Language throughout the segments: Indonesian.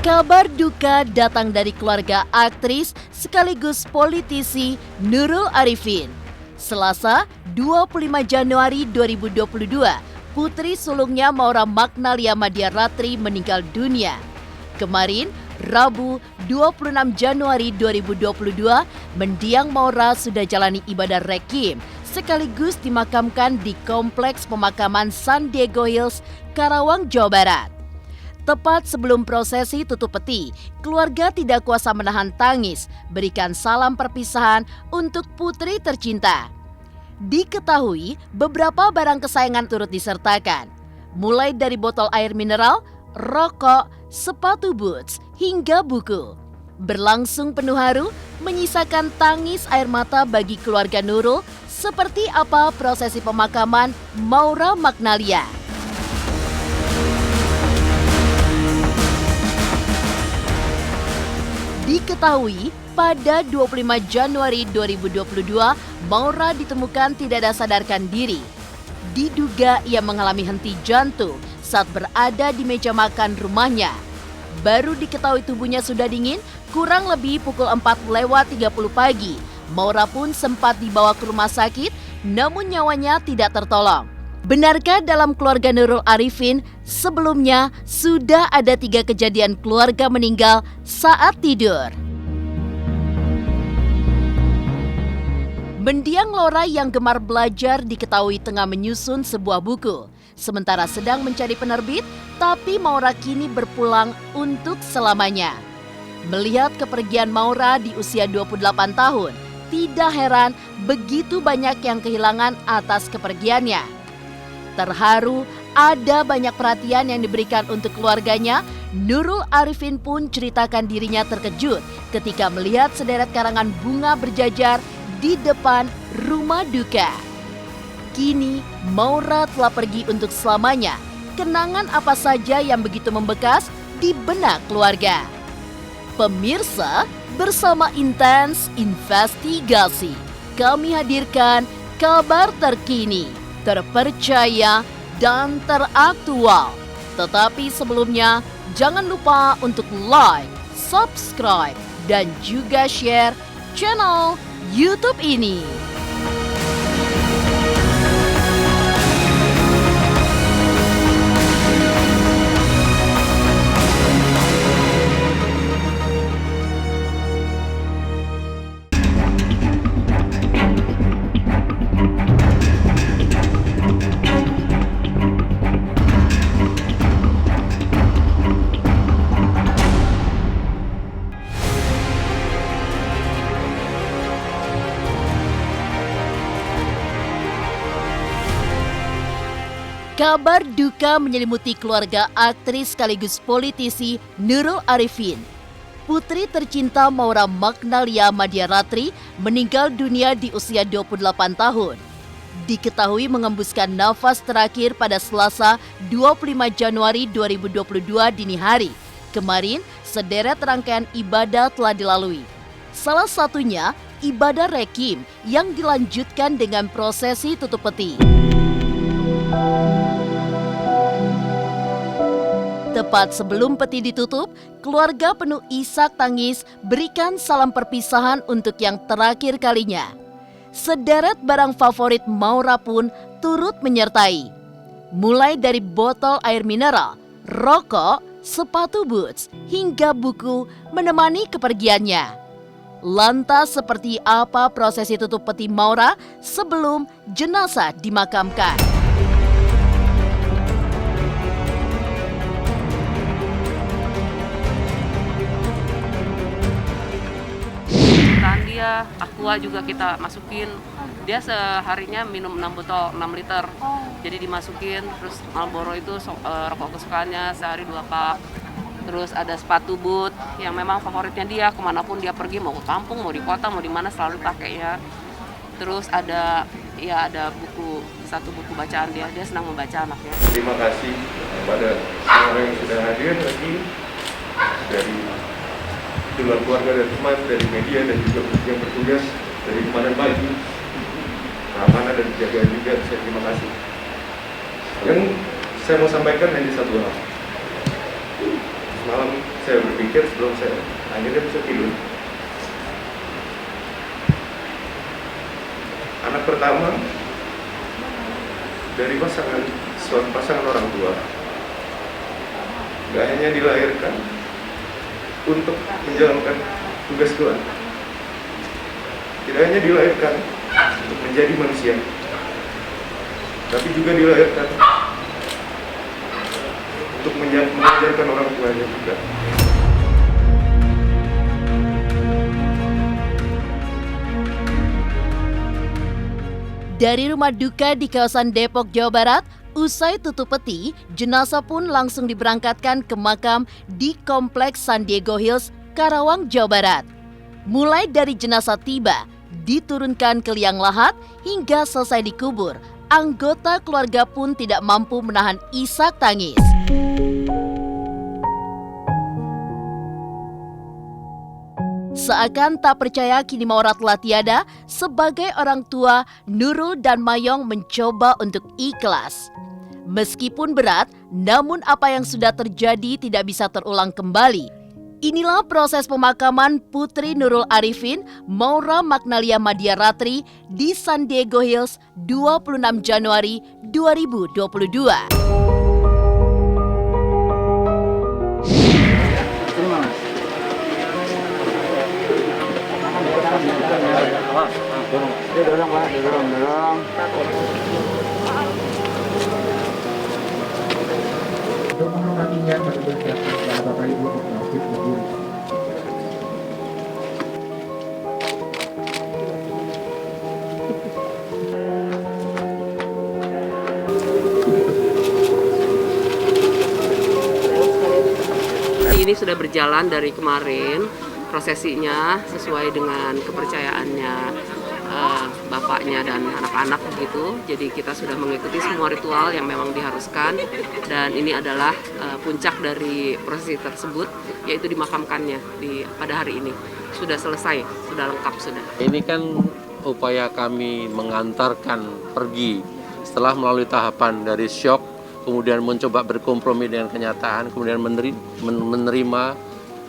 Kabar duka datang dari keluarga aktris sekaligus politisi Nurul Arifin. Selasa, 25 Januari 2022, putri sulungnya Maura Magnalia Madiaratri meninggal dunia. Kemarin, Rabu, 26 Januari 2022, mendiang Maura sudah jalani ibadah requiem sekaligus dimakamkan di Kompleks Pemakaman San Diego Hills, Karawang, Jawa Barat. Tepat sebelum prosesi tutup peti, keluarga tidak kuasa menahan tangis, berikan salam perpisahan untuk putri tercinta. Diketahui beberapa barang kesayangan turut disertakan, mulai dari botol air mineral, rokok, sepatu boots, hingga buku. Berlangsung penuh haru, menyisakan tangis air mata bagi keluarga Nurul. Seperti apa prosesi pemakaman Maura Magnalia? Diketahui pada 25 Januari 2022, Maura ditemukan tidak ada sadarkan diri. Diduga ia mengalami henti jantung saat berada di meja makan rumahnya. Baru diketahui tubuhnya sudah dingin, kurang lebih pukul 4:30 pagi. Maura pun sempat dibawa ke rumah sakit, namun nyawanya tidak tertolong. Benarkah dalam keluarga Nurul Arifin sebelumnya sudah ada 3 kejadian keluarga meninggal saat tidur? Mendiang Laura yang gemar belajar diketahui tengah menyusun sebuah buku. Sementara sedang mencari penerbit, tapi Maura kini berpulang untuk selamanya. Melihat kepergian Maura di usia 28 tahun, tidak heran begitu banyak yang kehilangan atas kepergiannya. Terharu, ada banyak perhatian yang diberikan untuk keluarganya. Nurul Arifin pun ceritakan dirinya terkejut ketika melihat sederet karangan bunga berjajar di depan rumah duka. Kini, Maura telah pergi untuk selamanya. Kenangan apa saja yang begitu membekas di benak keluarga? Pemirsa, bersama Intens Investigasi, kami hadirkan kabar terkini, terpercaya, dan teraktual. Tetapi sebelumnya, jangan lupa untuk like, subscribe, dan juga share channel YouTube ini. Kabar duka menyelimuti keluarga aktris sekaligus politisi Nurul Arifin. Putri tercinta Maura Magnalia Madiaratri meninggal dunia di usia 28 tahun. Diketahui mengembuskan nafas terakhir pada Selasa 25 Januari 2022 dini hari. Kemarin, sederet rangkaian ibadah telah dilalui. Salah satunya, ibadah requiem yang dilanjutkan dengan prosesi tutup peti. Tepat sebelum peti ditutup, keluarga penuh isak tangis berikan salam perpisahan untuk yang terakhir kalinya. Sederet barang favorit Maura pun turut menyertai. Mulai dari botol air mineral, rokok, sepatu boots, hingga buku menemani kepergiannya. Lantas seperti apa prosesi tutup peti Maura sebelum jenazah dimakamkan? Dia Aqua juga kita masukin. Dia seharinya minum 6 botol 6 liter. Jadi dimasukin, terus Marlboro itu rokok kesukaannya sehari 2 pak. Terus ada sepatu boot yang memang favoritnya dia, kemanapun dia pergi, mau ke kampung, mau di kota, mau di mana selalu pakainya. Terus ada buku, satu buku bacaan dia senang membaca anaknya. Terima kasih kepada semua yang sudah hadir lagi dari luar keluarga dan teman, dari media dan juga yang bertugas dari kemarin pagi, keamanan dan penjagaan juga. Saya terima kasih. Yang saya mau sampaikan hanya satu hal. Semalam saya berpikir sebelum saya akhirnya bisa tidur. Anak pertama dari pasangan orang tua, gak hanya dilahirkan untuk menjalankan tugas Tuhan, tidak hanya dilahirkan untuk menjadi manusia, tapi juga dilahirkan untuk mengajarkan orang tuanya juga. Dari rumah duka di kawasan Depok, Jawa Barat, usai tutup peti, jenazah pun langsung diberangkatkan ke makam di Kompleks San Diego Hills, Karawang, Jawa Barat. Mulai dari jenazah tiba, diturunkan ke liang lahat hingga selesai dikubur, anggota keluarga pun tidak mampu menahan isak tangis. Seakan tak percaya kini Maura telah tiada, sebagai orang tua, Nurul dan Mayong mencoba untuk ikhlas. Meskipun berat, namun apa yang sudah terjadi tidak bisa terulang kembali. Inilah proses pemakaman Putri Nurul Arifin, Maura Magnalia Madya Ratri di San Diego Hills 26 Januari 2022. Dorong. Untuk menghormatinya pada bersiapkan kepada Bapak Ibu Wakil berdiri. Ini sudah berjalan dari kemarin, prosesinya sesuai dengan kepercayaannya bapaknya dan anak-anak begitu. Jadi kita sudah mengikuti semua ritual yang memang diharuskan, dan ini adalah puncak dari prosesi tersebut, yaitu dimakamkannya pada hari ini. Sudah selesai, sudah lengkap sudah. Ini kan upaya kami mengantarkan pergi setelah melalui tahapan dari syok, kemudian mencoba berkompromi dengan kenyataan, kemudian menerima,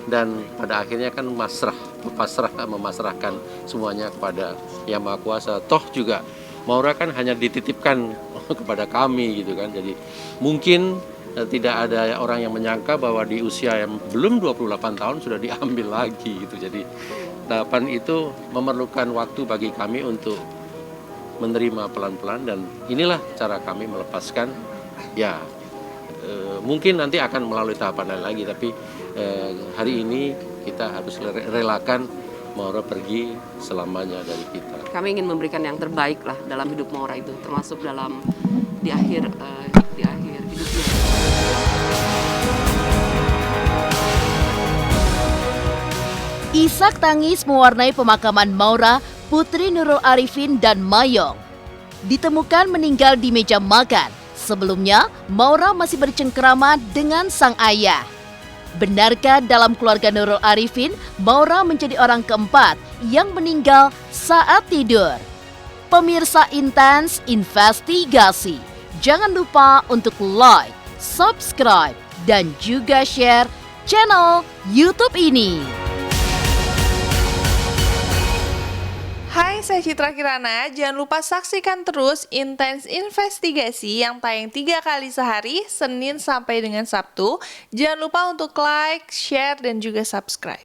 dan pada akhirnya kan memasrahkan semuanya kepada Yang Maha Kuasa. Toh juga Maura kan hanya dititipkan kepada kami gitu kan. Jadi mungkin tidak ada orang yang menyangka bahwa di usia yang belum 28 tahun sudah diambil lagi gitu. Jadi tahapan itu memerlukan waktu bagi kami untuk menerima pelan-pelan, dan inilah cara kami melepaskan. Ya mungkin nanti akan melalui tahapan lain lagi, tapi hari ini kita harus relakan Maura pergi selamanya dari kita. Kami ingin memberikan yang terbaik lah dalam hidup Maura itu, termasuk di akhir hidupnya. Isak tangis mewarnai pemakaman Maura, Putri Nurul Arifin dan Mayong. Ditemukan meninggal di meja makan. Sebelumnya, Maura masih bercengkrama dengan sang ayah. Benarkah dalam keluarga Nurul Arifin, Maura menjadi orang keempat yang meninggal saat tidur? Pemirsa Intens Investigasi, jangan lupa untuk like, subscribe, dan juga share channel YouTube ini. Hai, saya Citra Kirana. Jangan lupa saksikan terus Intens Investigasi yang tayang 3 kali sehari, Senin sampai dengan Sabtu. Jangan lupa untuk like, share, dan juga subscribe.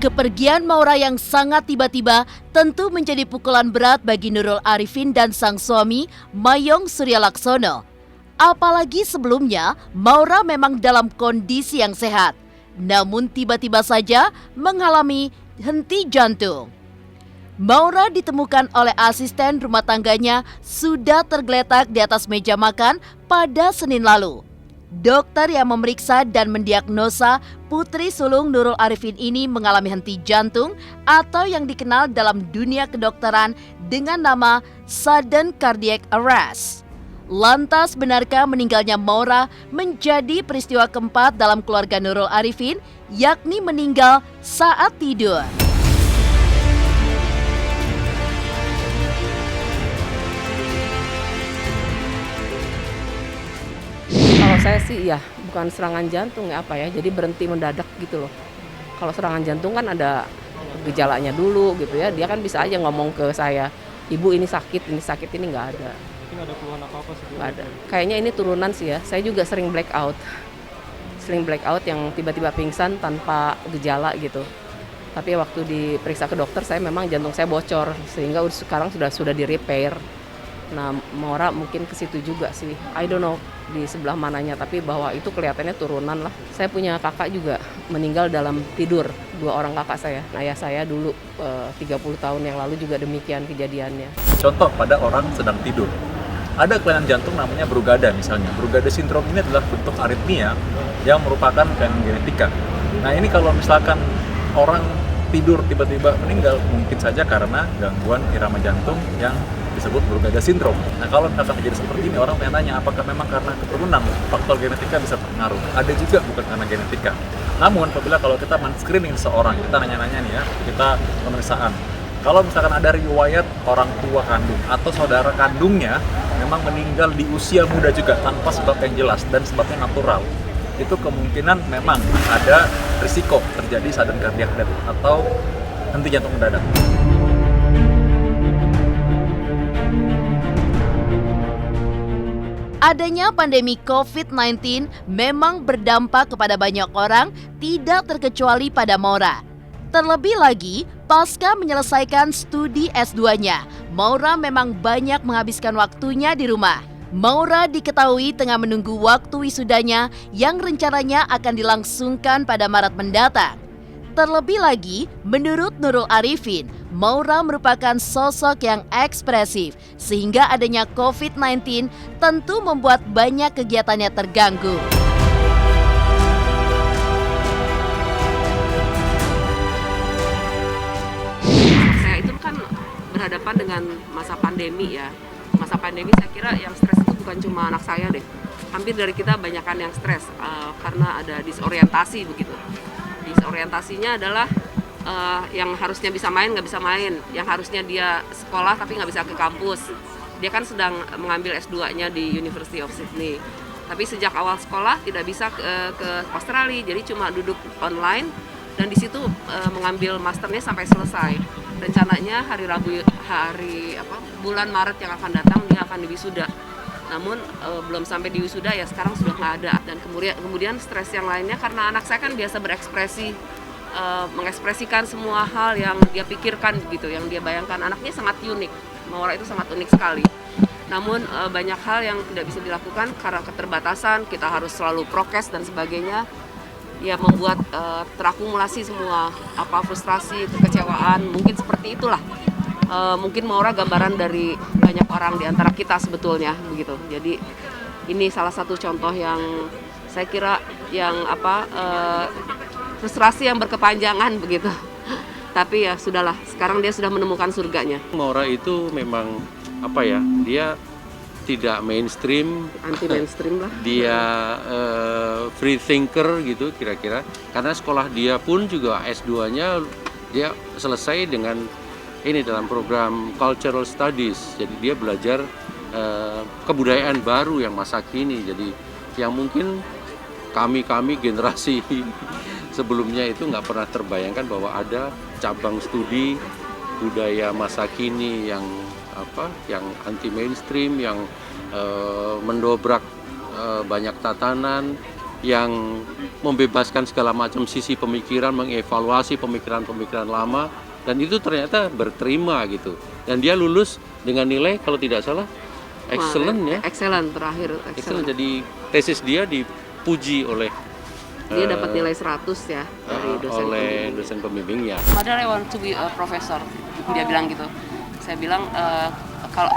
Kepergian Maura yang sangat tiba-tiba tentu menjadi pukulan berat bagi Nurul Arifin dan sang suami, Mayong Suryalaksono. Apalagi sebelumnya, Maura memang dalam kondisi yang sehat, namun tiba-tiba saja mengalami henti jantung. Maura ditemukan oleh asisten rumah tangganya sudah tergeletak di atas meja makan pada Senin lalu. Dokter yang memeriksa dan mendiagnosa putri sulung Nurul Arifin ini mengalami henti jantung atau yang dikenal dalam dunia kedokteran dengan nama sudden cardiac arrest. Lantas benarkah meninggalnya Maura menjadi peristiwa keempat dalam keluarga Nurul Arifin, yakni meninggal saat tidur? Kalau saya sih ya bukan serangan jantung ya apa ya, jadi berhenti mendadak gitu loh. Kalau serangan jantung kan ada gejalanya dulu gitu ya, dia kan bisa aja ngomong ke saya, ibu ini sakit, ini nggak ada. Mungkin ada keluhan apa-apa sih? Nggak ada. Kayaknya ini turunan sih ya, saya juga sering blackout yang tiba-tiba pingsan tanpa gejala gitu. Tapi waktu diperiksa ke dokter saya memang jantung saya bocor, sehingga sekarang sudah di repair. Nah, Maura mungkin ke situ juga sih. I don't know di sebelah mananya, tapi bahwa itu kelihatannya turunan lah. Saya punya kakak juga meninggal dalam tidur, 2 orang kakak saya. Ayah saya dulu 30 tahun yang lalu juga demikian kejadiannya. Contoh pada orang sedang tidur. Ada kelainan jantung namanya Brugada misalnya. Brugada sindrom ini adalah bentuk aritmia yang merupakan kelainan genetika. Nah ini kalau misalkan orang tidur tiba-tiba meninggal, mungkin saja karena gangguan irama jantung yang disebut Brugada sindrom. Nah kalau misalkan terjadi seperti ini, orang tanya apakah memang karena keturunan, faktor genetika bisa berpengaruh. Ada juga bukan karena genetika. Namun apabila kalau kita men-screening seorang, kita nanya-nanya nih ya, kita pemeriksaan. Kalau misalkan ada riwayat orang tua kandung atau saudara kandungnya memang meninggal di usia muda juga tanpa sebab yang jelas dan sebabnya natural, itu kemungkinan memang ada risiko terjadi sudden cardiac death atau henti jantung mendadak. Adanya pandemi COVID-19 memang berdampak kepada banyak orang, tidak terkecuali pada Maura. Terlebih lagi, pasca menyelesaikan studi S2-nya, Maura memang banyak menghabiskan waktunya di rumah. Maura diketahui tengah menunggu waktu wisudanya yang rencananya akan dilangsungkan pada Maret mendatang. Terlebih lagi, menurut Nurul Arifin, Maura merupakan sosok yang ekspresif, sehingga adanya COVID-19 tentu membuat banyak kegiatannya terganggu. Saya itu kan berhadapan dengan masa pandemi ya. Masa pandemi saya kira yang stres itu bukan cuma anak saya deh. Hampir dari kita banyakan yang stres karena ada disorientasi begitu. Disorientasinya adalah yang harusnya bisa main nggak bisa main, yang harusnya dia sekolah tapi nggak bisa ke kampus. Dia kan sedang mengambil S2-nya di University of Sydney. Tapi sejak awal sekolah tidak bisa ke Australia, jadi cuma duduk online dan di situ mengambil masternya sampai selesai. Rencananya bulan Maret yang akan datang dia akan diwisuda. Namun belum sampai di wisuda ya sekarang sudah nggak ada. Dan kemudian stres yang lainnya karena anak saya kan biasa berekspresi, mengekspresikan semua hal yang dia pikirkan gitu, yang dia bayangkan. Anaknya sangat unik, Maura itu sangat unik sekali. Namun banyak hal yang tidak bisa dilakukan karena keterbatasan, kita harus selalu prokes dan sebagainya. Ya membuat terakumulasi semua frustrasi, kekecewaan, mungkin seperti itulah. Mungkin Maura gambaran dari banyak orang di antara kita sebetulnya begitu. Jadi ini salah satu contoh yang saya kira yang frustrasi yang berkepanjangan begitu. Tapi ya sudahlah, sekarang dia sudah menemukan surganya. Maura itu memang dia tidak mainstream, Anti mainstream lah. dia free thinker gitu kira-kira. Karena sekolah dia pun juga S2-nya dia selesai dengan ini dalam program Cultural Studies. Jadi dia belajar kebudayaan baru yang masa kini. Jadi yang mungkin kami generasi sebelumnya itu nggak pernah terbayangkan bahwa ada cabang studi budaya masa kini yang anti mainstream, yang mendobrak banyak tatanan, yang membebaskan segala macam sisi pemikiran, mengevaluasi pemikiran-pemikiran lama, dan itu ternyata berterima gitu. Dan dia lulus dengan nilai kalau tidak salah excellent ya. Excellent terakhir. Excellent. Jadi tesis dia dipuji oleh dia dapat nilai 100 ya dari dosen pembimbingnya. Mother, I want to be a professor. Dia bilang gitu. Saya bilang kalau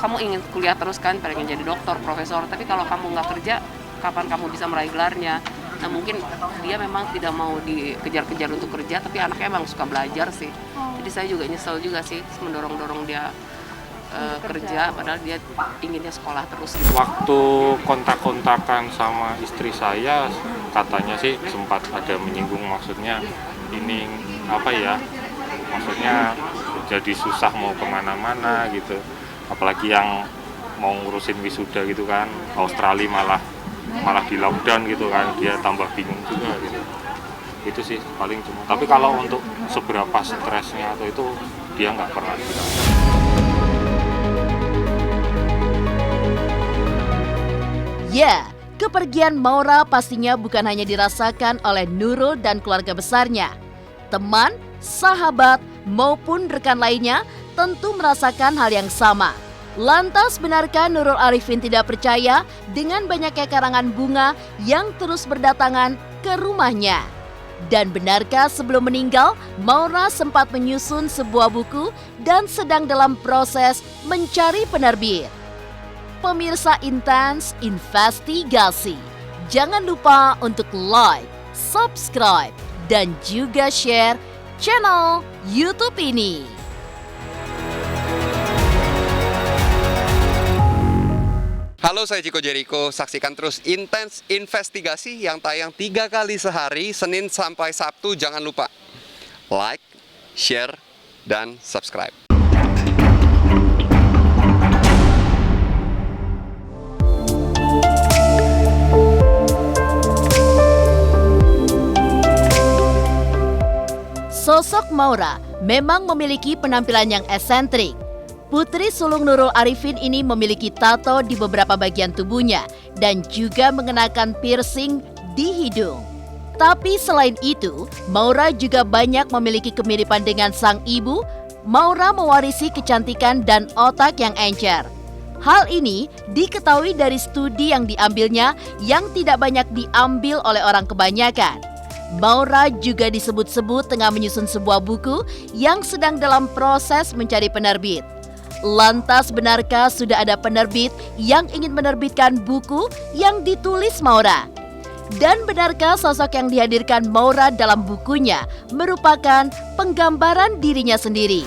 kamu ingin kuliah terus kan, pengen jadi dokter, profesor, tapi kalau kamu nggak kerja, kapan kamu bisa meraih gelarnya? Nah mungkin dia memang tidak mau dikejar-kejar untuk kerja, tapi anaknya emang suka belajar sih. Jadi saya juga nyesel juga sih mendorong-dorong dia kerja, padahal dia inginnya sekolah terus gitu. Waktu kontak-kontakan sama istri saya, katanya sih sempat ada menyinggung, maksudnya ini apa ya, maksudnya jadi susah mau kemana-mana gitu, apalagi yang mau ngurusin wisuda gitu kan, Australia malah di lockdown gitu kan, dia tambah bingung juga gitu. Itu sih paling cuma, tapi kalau untuk seberapa stresnya atau itu dia nggak pernah bilang. Ya, kepergian Maura pastinya bukan hanya dirasakan oleh Nurul dan keluarga besarnya. Teman, sahabat, maupun rekan lainnya tentu merasakan hal yang sama. Lantas benarkah Nurul Arifin tidak percaya dengan banyaknya karangan bunga yang terus berdatangan ke rumahnya? Dan benarkah sebelum meninggal, Maura sempat menyusun sebuah buku dan sedang dalam proses mencari penerbit? Pemirsa Intens Investigasi, jangan lupa untuk like, subscribe, dan juga share channel YouTube ini. Halo, saya Chico Jericho. Saksikan terus Intens Investigasi yang tayang 3 kali sehari, Senin sampai Sabtu. Jangan lupa like, share, dan subscribe. Sosok Maura memang memiliki penampilan yang esentrik. Putri sulung Nurul Arifin ini memiliki tato di beberapa bagian tubuhnya dan juga mengenakan piercing di hidung. Tapi selain itu, Maura juga banyak memiliki kemiripan dengan sang ibu. Maura mewarisi kecantikan dan otak yang encer. Hal ini diketahui dari studi yang diambilnya yang tidak banyak diambil oleh orang kebanyakan. Maura juga disebut-sebut tengah menyusun sebuah buku yang sedang dalam proses mencari penerbit. Lantas benarkah sudah ada penerbit yang ingin menerbitkan buku yang ditulis Maura? Dan benarkah sosok yang dihadirkan Maura dalam bukunya merupakan penggambaran dirinya sendiri?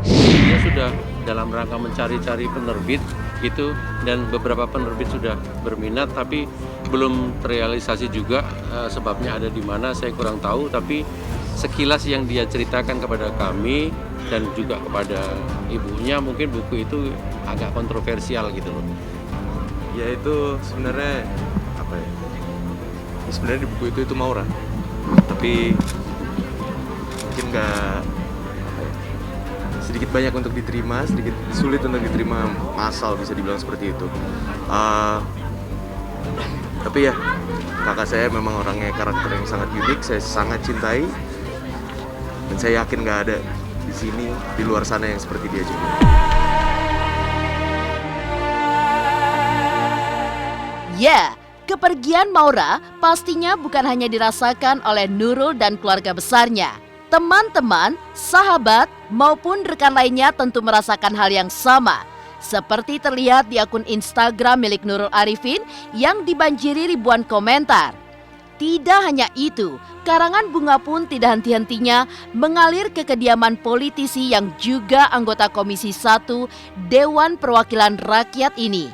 Dia sudah dalam rangka mencari-cari penerbit gitu, dan beberapa penerbit sudah berminat tapi belum terrealisasi juga. Sebabnya ada di mana saya kurang tahu, tapi sekilas yang dia ceritakan kepada kami dan juga kepada ibunya, mungkin buku itu agak kontroversial gitu loh. Ya itu sebenarnya apa ya? Sebenarnya di buku itu Maura, tapi mungkin nggak sedikit banyak untuk diterima, sedikit sulit untuk diterima massal, bisa dibilang seperti itu. Tapi ya, kakak saya memang orangnya karakter yang sangat unik, saya sangat cintai, dan saya yakin nggak ada di sini, di luar sana yang seperti dia juga. Ya, kepergian Maura pastinya bukan hanya dirasakan oleh Nurul dan keluarga besarnya. Teman-teman, sahabat, maupun rekan lainnya tentu merasakan hal yang sama. Seperti terlihat di akun Instagram milik Nurul Arifin yang dibanjiri ribuan komentar. Tidak hanya itu, karangan bunga pun tidak henti-hentinya mengalir ke kediaman politisi yang juga anggota Komisi 1 Dewan Perwakilan Rakyat ini.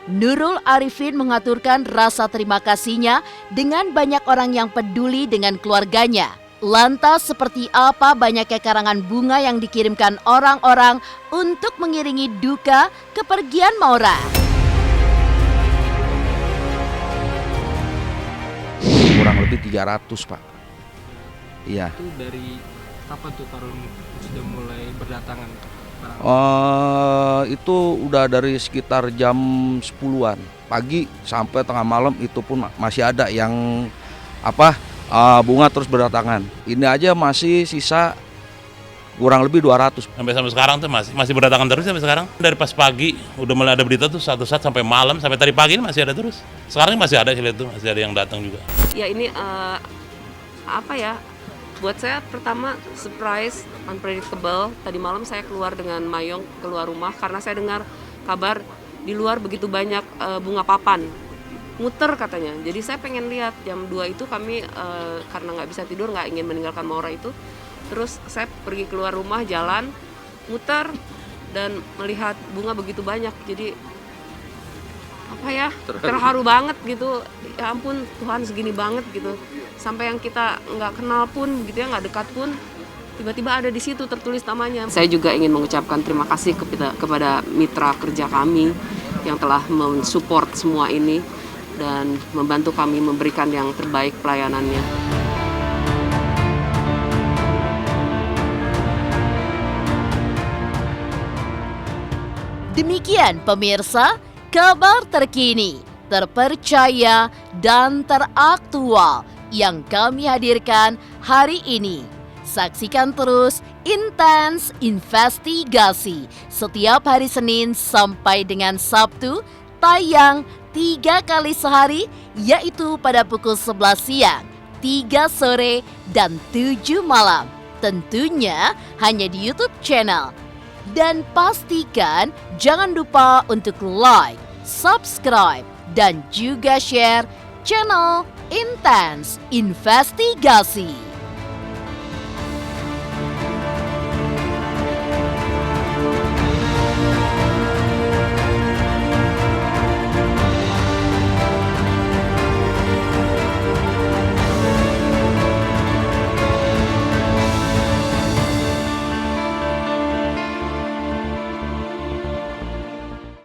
Nurul Arifin mengaturkan rasa terima kasihnya dengan banyak orang yang peduli dengan keluarganya. Lantas seperti apa banyaknya karangan bunga yang dikirimkan orang-orang untuk mengiringi duka kepergian Maura? Kurang lebih 300, Pak. Iya. Itu dari kapan tuh Karun sudah mulai berdatangan? Itu udah dari sekitar jam 10-an pagi sampai tengah malam, itu pun masih ada yang bunga terus berdatangan. Ini aja masih sisa kurang lebih 200. Sampai sekarang tuh masih berdatangan terus sampai sekarang. Dari pas pagi udah mulai ada berita tuh satu saat sampai malam, sampai tadi pagi ini masih ada terus. Sekarang masih ada, saya lihat tuh masih ada yang datang juga. Ya ini buat saya pertama surprise, unpredictable. Tadi malam saya keluar dengan Mayong keluar rumah karena saya dengar kabar di luar begitu banyak bunga papan. Muter katanya, jadi saya pengen lihat. Jam 2 itu kami karena nggak bisa tidur, nggak ingin meninggalkan Maura itu, Terus saya pergi keluar rumah, jalan, muter, dan melihat bunga begitu banyak. Jadi apa ya, terharu banget gitu. Ya ampun, Tuhan segini banget gitu. Sampai yang kita nggak kenal pun gitu ya, nggak dekat pun, tiba-tiba ada di situ tertulis namanya. Saya juga ingin mengucapkan terima kasih kepada mitra kerja kami yang telah mensupport semua ini dan membantu kami memberikan yang terbaik pelayanannya. Demikian pemirsa, kabar terkini, terpercaya, dan teraktual yang kami hadirkan hari ini. Saksikan terus Intens Investigasi setiap hari Senin sampai dengan Sabtu, tayang 3 kali sehari, yaitu pada pukul 11 siang, 3 sore, dan 7 malam. Tentunya hanya di YouTube channel. Dan pastikan jangan lupa untuk like, subscribe, dan juga share channel Intens Investigasi.